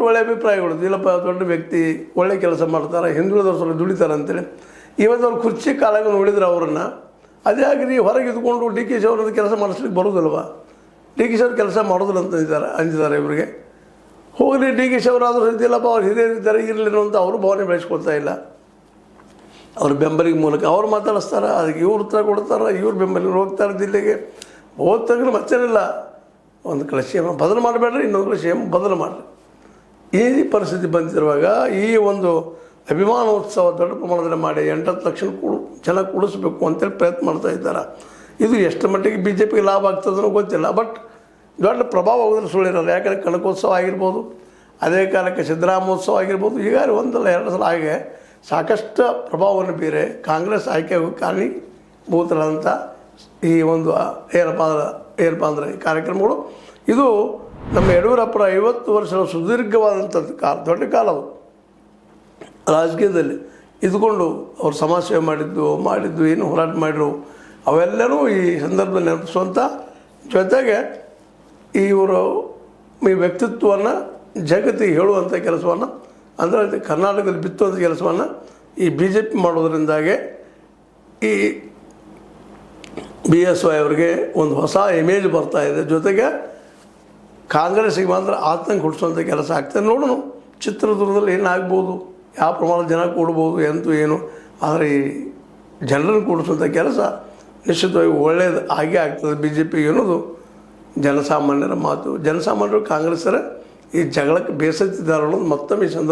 ಒಳ್ಳೆ ಅಭಿಪ್ರಾಯಗಳು. ಇಲ್ಲಪ್ಪ ದೊಡ್ಡ ವ್ಯಕ್ತಿ, ಒಳ್ಳೆ ಕೆಲಸ ಮಾಡ್ತಾರೆ, ಹಿಂದುಳಿದವ್ರು ಸ್ವಲ್ಪ ದುಡಿತಾರೆ ಅಂತೇಳಿ. ಇವತ್ತು ಅವ್ರು ಕುರ್ಚಿ ಕಾಲಾಗ ನೋಡಿದ್ರೆ ಅವರನ್ನು, ಅದೇ ಆಗಿರಿ ಹೊರಗೆ ಇದ್ಕೊಂಡು ಡಿ ಕೆ ಶಿ ಅವ್ರದ್ದು ಕೆಲಸ ಮಾಡಿಸ್ಲಿಕ್ಕೆ ಬರೋದಿಲ್ವ? ಡಿ ಕೆ ಶಿ ಅವ್ರು ಕೆಲಸ ಮಾಡೋದಿಲ್ಲ ಅಂದಿದ್ದಾರೆ ಇವರಿಗೆ. ಹೋಗಲಿ, ಡಿ ಕೆ ಶಿ ಅವರಾದರೂ ಇದ್ದಿಲ್ಲಪ್ಪ, ಅವ್ರು ಹಿರಿಯರಿದ್ದಾರೆ, ಇರಲಿಲ್ಲ ಅಂತ ಅವರು ಭಾವನೆ ಬೆಳೆಸ್ಕೊಳ್ತಾ ಇಲ್ಲ. ಅವ್ರ ಬೆಂಬಲಿಗೆ ಮೂಲಕ ಅವ್ರು ಮಾತಾಡಿಸ್ತಾರೆ, ಅದಕ್ಕೆ ಇವ್ರು ಉತ್ತರ ಕೊಡ್ತಾರೆ, ಇವ್ರು ಬೆಂಬಲಿಗೆ ಹೋಗ್ತಾರೆ ಜಿಲ್ಲೆಗೆ. ಹೋಗ್ತಾಗ ಮತ್ತೇನಿಲ್ಲ, ಒಂದು ಕಡೆ ಸಿ ಎಮ್ ಬದಲು ಮಾಡಬೇಡ್ರಿ, ಇನ್ನೊಂದು ಕಡೆ ಸಿ ಎಮ್ ಬದಲು ಮಾಡಿರಿ. ಈ ಪರಿಸ್ಥಿತಿ ಬಂದಿರುವಾಗ ಈ ಒಂದು ಅಭಿಮಾನೋತ್ಸವ ದೊಡ್ಡ ಪ್ರಮಾಣದಲ್ಲಿ ಮಾಡಿ 8-10 ಲಕ್ಷ ಜನ ಕೂಡಿಸ್ಬೇಕು ಅಂತೇಳಿ ಪ್ರಯತ್ನ ಮಾಡ್ತಾ ಇದ್ದಾರೆ. ಇದು ಎಷ್ಟು ಮಟ್ಟಿಗೆ ಬಿ ಜೆ ಪಿಗೆ ಲಾಭ ಆಗ್ತದೋ ಗೊತ್ತಿಲ್ಲ. ಬಟ್ ದೊಡ್ಡ ಪ್ರಭಾವ ಆಗೋದ್ರೆ ಸುಳ್ಳಿರಲ್ಲ. ಯಾಕಂದರೆ ಕನಕೋತ್ಸವ ಆಗಿರ್ಬೋದು, ಅದೇ ಕಾಲಕ್ಕೆ ಸಿದ್ದರಾಮೋತ್ಸವ ಆಗಿರ್ಬೋದು, ಈಗಾಗಲೇ 1-2 ಸಲ ಆಗಿ ಸಾಕಷ್ಟು ಪ್ರಭಾವವನ್ನು ಬೀರೆ ಕಾಂಗ್ರೆಸ್ ಆಯ್ಕೆ ಕಾರಣೀಭೂತರಾದಂಥ ಈ ಒಂದು ಏನಪ್ಪ ಅಂದರೆ ಈ ಕಾರ್ಯಕ್ರಮಗಳು, ಇದು ನಮ್ಮ ಯಡಿಯೂರಪ್ಪರ 50 ವರ್ಷದ ಸುದೀರ್ಘವಾದಂಥದ್ದು ಕಾಲ, ದೊಡ್ಡ ಕಾಲ ಅದು ರಾಜಕೀಯದಲ್ಲಿ ಇದ್ಕೊಂಡು ಅವ್ರು ಸಮಾಜ ಸೇವೆ ಮಾಡಿದ್ದು ಏನು ಹೋರಾಟ ಮಾಡಿದ್ರು ಅವೆಲ್ಲನೂ ಈ ಸಂದರ್ಭದಲ್ಲಿ ನೆನಪಿಸುವಂಥ, ಜೊತೆಗೆ ಇವರು ಈ ವ್ಯಕ್ತಿತ್ವವನ್ನು ಜಗತ್ತಿಗೆ ಹೇಳುವಂಥ ಕೆಲಸವನ್ನು, ಅಂದರೆ ಕರ್ನಾಟಕದಲ್ಲಿ ಬಿತ್ತುವಂಥ ಕೆಲಸವನ್ನು ಈ ಬಿ ಜೆ ಪಿ ಮಾಡೋದ್ರಿಂದಾಗೆ ಈ BSY ಅವರಿಗೆ ಒಂದು ಹೊಸ ಇಮೇಜ್ ಬರ್ತಾಯಿದೆ. ಜೊತೆಗೆ ಕಾಂಗ್ರೆಸ್ಸಿಗೆ ಮಾತ್ರ ಆತಂಕ ಹುಟ್ಟಿಸುವಂಥ ಕೆಲಸ ಆಗ್ತದೆ. ನೋಡೋಣ ಚಿತ್ರದುರ್ಗದಲ್ಲಿ ಏನಾಗ್ಬೋದು, ಯಾವ ಪ್ರಮಾಣದ ಜನ ಕೂಡ್ಬೋದು ಏನು. ಆದರೆ ಈ ಜನರನ್ನು ಕೂಡಿಸುವಂಥ ಕೆಲಸ ನಿಶ್ಚಿತವಾಗಿ ಒಳ್ಳೆಯದು ಆಗೇ ಆಗ್ತದೆ ಬಿ ಜೆ ಪಿಗೆ ಅನ್ನೋದು ಜನಸಾಮಾನ್ಯರ ಮಾತು. ಜನಸಾಮಾನ್ಯರು ಕಾಂಗ್ರೆಸ್ಸರ ಈ ಜಗಳಕ್ಕೆ ಬೇಸತ್ತಿದ್ದಾರೆ ಅನ್ನೋದು ಮತ್ತೊಮ್ಮೆ ಈ ಸಂದರ್ಭ